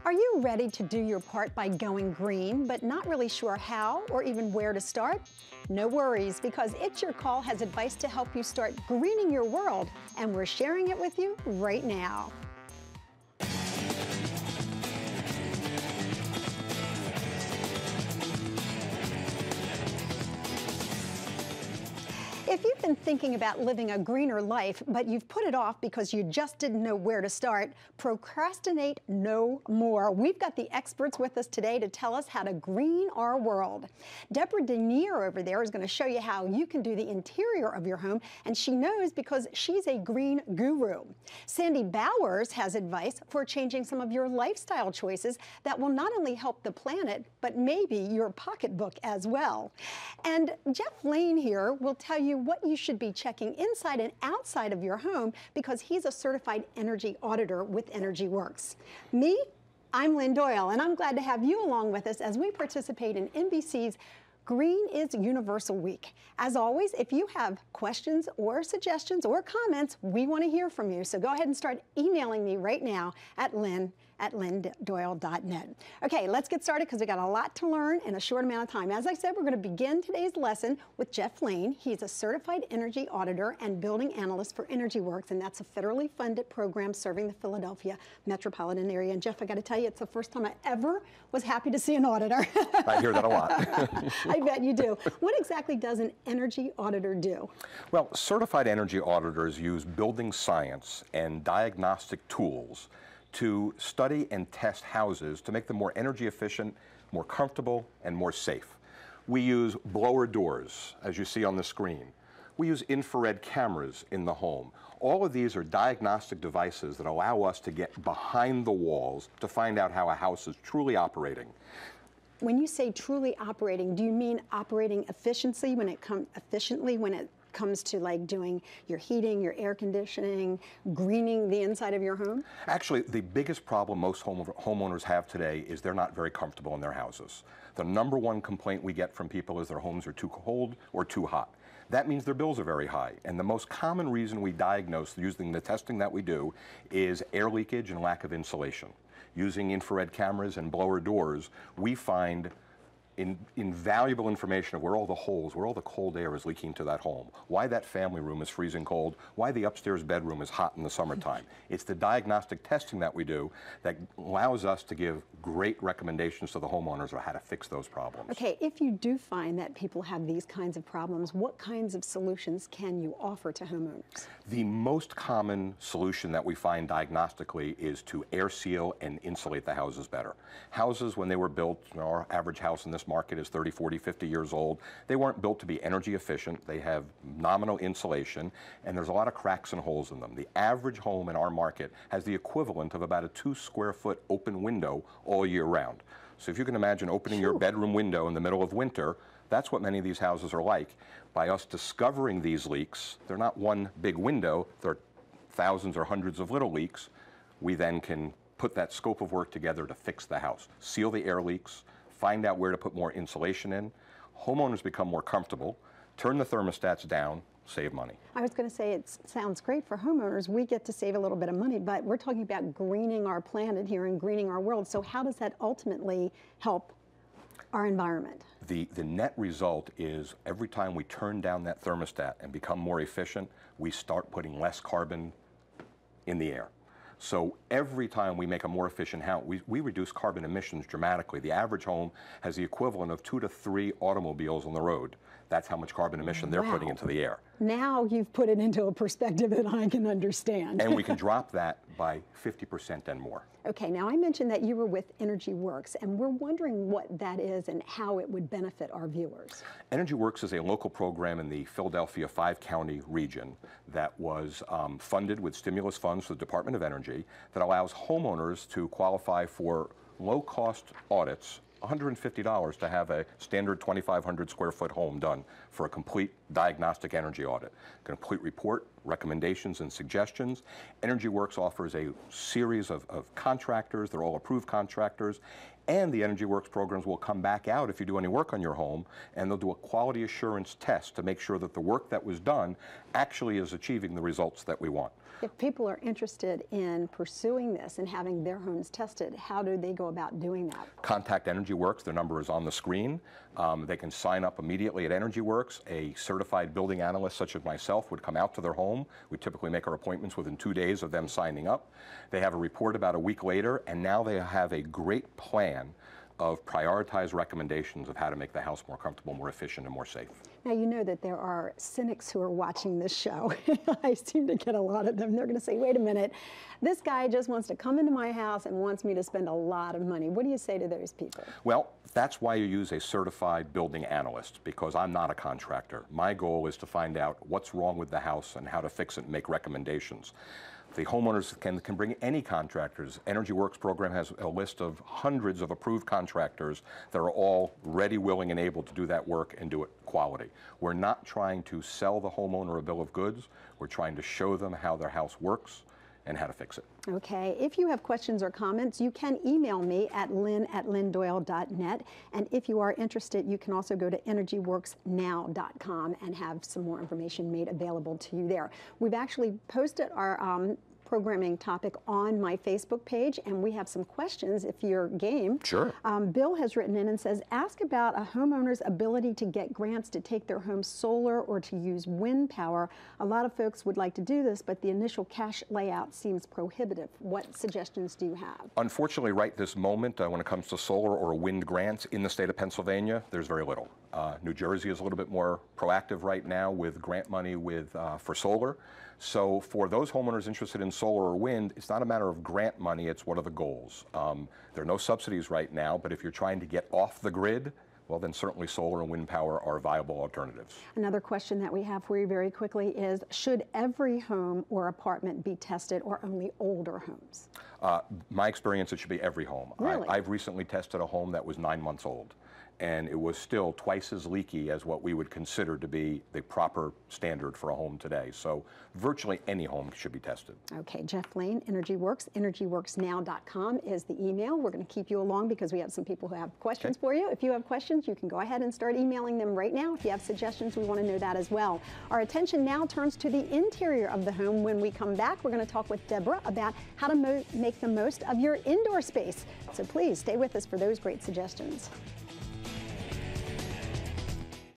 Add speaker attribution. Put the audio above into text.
Speaker 1: Are you ready to do your part by going green, but not really sure how or even where to start? No worries, because It's Your Call has advice to help you start greening your world, and we're sharing it with you right now. If you've been thinking about living a greener life, but you've put it off because you just didn't know where to start, procrastinate no more. We've got the experts with us today to tell us how to green our world. Deborah Denier over there is going to show you how you can do the interior of your home, and she knows because she's a green guru. Sandy Bowers has advice for changing some of your lifestyle choices that will not only help the planet, but maybe your pocketbook as well. And Jeff Lane here will tell you what you should be checking inside and outside of your home because he's a certified energy auditor with Energy Works. Me, I'm Lynn Doyle, and I'm glad to have you along with us as we participate in NBC's Green is Universal Week. As always, if you have questions or suggestions or comments, we want to hear from you. So go ahead and start emailing me right now at lynn@lynndoyle.net. Okay, let's get started because we got a lot to learn in a short amount of time. As I said, we're going to begin today's lesson with Jeff Lane. He's a certified energy auditor and building analyst for Energy Works, and that's a federally funded program serving the Philadelphia metropolitan area. And Jeff, I got to tell you, it's the first time I ever was happy to see an auditor.
Speaker 2: I hear that a lot.
Speaker 1: I bet you do. What exactly does an energy auditor do?
Speaker 2: Well, certified energy auditors use building science and diagnostic tools to study and test houses to make them more energy efficient, more comfortable, and more safe. We use blower doors, as you see on the screen. We use infrared cameras in the home. All of these are diagnostic devices that allow us to get behind the walls to find out how a house is truly operating.
Speaker 1: When you say truly operating, do you mean operating efficiently when it comes to like doing your heating, your air conditioning, greening the inside of your home?
Speaker 2: Actually, the biggest problem most homeowners have today is they're not very comfortable in their houses. The number one complaint we get from people is their homes are too cold or too hot. That means their bills are very high. And the most common reason we diagnose using the testing that we do is air leakage and lack of insulation. Using infrared cameras and blower doors, we find invaluable information of where all the holes, where all the cold air is leaking to that home, why that family room is freezing cold, why the upstairs bedroom is hot in the summertime. It's the diagnostic testing that we do that allows us to give great recommendations to the homeowners on how to fix those problems.
Speaker 1: Okay, if you do find that people have these kinds of problems, what kinds of solutions can you offer to homeowners?
Speaker 2: The most common solution that we find diagnostically is to air seal and insulate the houses better. Houses, when they were built, our average house in this market is 30, 40, 50 years old. They weren't built to be energy efficient. They have nominal insulation, and there's a lot of cracks and holes in them. The average home in our market has the equivalent of about a 2-square-foot open window all year round. So if you can imagine opening your bedroom window in the middle of winter, that's what many of these houses are like. By us discovering these leaks, they're not one big window, they're thousands or hundreds of little leaks. We then can put that scope of work together to fix the house, seal the air leaks, find out where to put more insulation in. Homeowners become more comfortable, turn the thermostats down, save money.
Speaker 1: I was going to say it sounds great for homeowners. We get to save a little bit of money, but we're talking about greening our planet here and greening our world. So how does that ultimately help our environment?
Speaker 2: The net result is every time we turn down that thermostat and become more efficient, we start putting less carbon in the air. So every time we make a more efficient house, we reduce carbon emissions dramatically. The average home has the equivalent of 2 to 3 automobiles on the road. That's how much carbon emission they're putting into the air.
Speaker 1: Now you've put it into a perspective that I can understand.
Speaker 2: And we can drop that by 50% and more.
Speaker 1: Okay, now I mentioned that you were with Energy Works, and we're wondering what that is and how it would benefit our viewers.
Speaker 2: Energy Works is a local program in the Philadelphia 5-county region that was funded with stimulus funds from the Department of Energy that allows homeowners to qualify for low-cost audits, $150 to have a standard 2,500 square foot home done for a complete diagnostic energy audit. Complete report, recommendations and suggestions. Energy Works offers a series of contractors. They're all approved contractors. And the Energy Works programs will come back out if you do any work on your home, and they'll do a quality assurance test to make sure that the work that was done actually is achieving the results that we want.
Speaker 1: If people are interested in pursuing this and having their homes tested, how do they go about doing that?
Speaker 2: Contact Energy Works. Their number is on the screen. They can sign up immediately at Energy Works. A certified building analyst such as myself would come out to their home. We typically make our appointments within 2 days of them signing up. They have a report about a week later, and now they have a great plan of prioritized recommendations of how to make the house more comfortable, more efficient, and more safe.
Speaker 1: Now, you know that there are cynics who are watching this show. I seem to get a lot of them. They're going to say, wait a minute, this guy just wants to come into my house and wants me to spend a lot of money. What do you say to those people? Well,
Speaker 2: that's why you use a certified building analyst, because I'm not a contractor. My goal is to find out what's wrong with the house and how to fix it and make recommendations. The homeowners can bring any contractors. Energy Works program has a list of hundreds of approved contractors that are all ready, willing, and able to do that work and do it quality. We're not trying to sell the homeowner a bill of goods. We're trying to show them how their house works and how to fix it.
Speaker 1: Okay, if you have questions or comments, you can email me at lynn@lynndoyle.net. And if you are interested, you can also go to energyworksnow.com and have some more information made available to you there. We've actually posted our programming topic on my Facebook page, and we have some questions if you're game.
Speaker 2: Sure.
Speaker 1: Bill has written in and says, ask about a homeowner's ability to get grants to take their home solar or to use wind power. A lot of folks would like to do this, but the initial cash layout seems prohibitive. What suggestions do you have?
Speaker 2: Unfortunately, right this moment, when it comes to solar or wind grants in the state of Pennsylvania, there's very little. New Jersey is a little bit more proactive right now with grant money for solar. So for those homeowners interested in solar or wind, it's not a matter of grant money, it's what are the goals. There are no subsidies right now, but if you're trying to get off the grid, well, then certainly solar and wind power are viable alternatives.
Speaker 1: Another question that we have for you very quickly is, should every home or apartment be tested or only older homes?
Speaker 2: My experience, it should be every home.
Speaker 1: Really?
Speaker 2: I've recently tested a home that was 9 months old, and it was still twice as leaky as what we would consider to be the proper standard for a home today. So virtually any home should be tested.
Speaker 1: Okay, Jeff Lane, Energy Works, energyworksnow.com is the email. We're going to keep you along because we have some people who have questions for you. If you have questions, you can go ahead and start emailing them right now. If you have suggestions, we want to know that as well. Our attention now turns to the interior of the home. When we come back, we're going to talk with Deborah about how to make the most of your indoor space. So please stay with us for those great suggestions.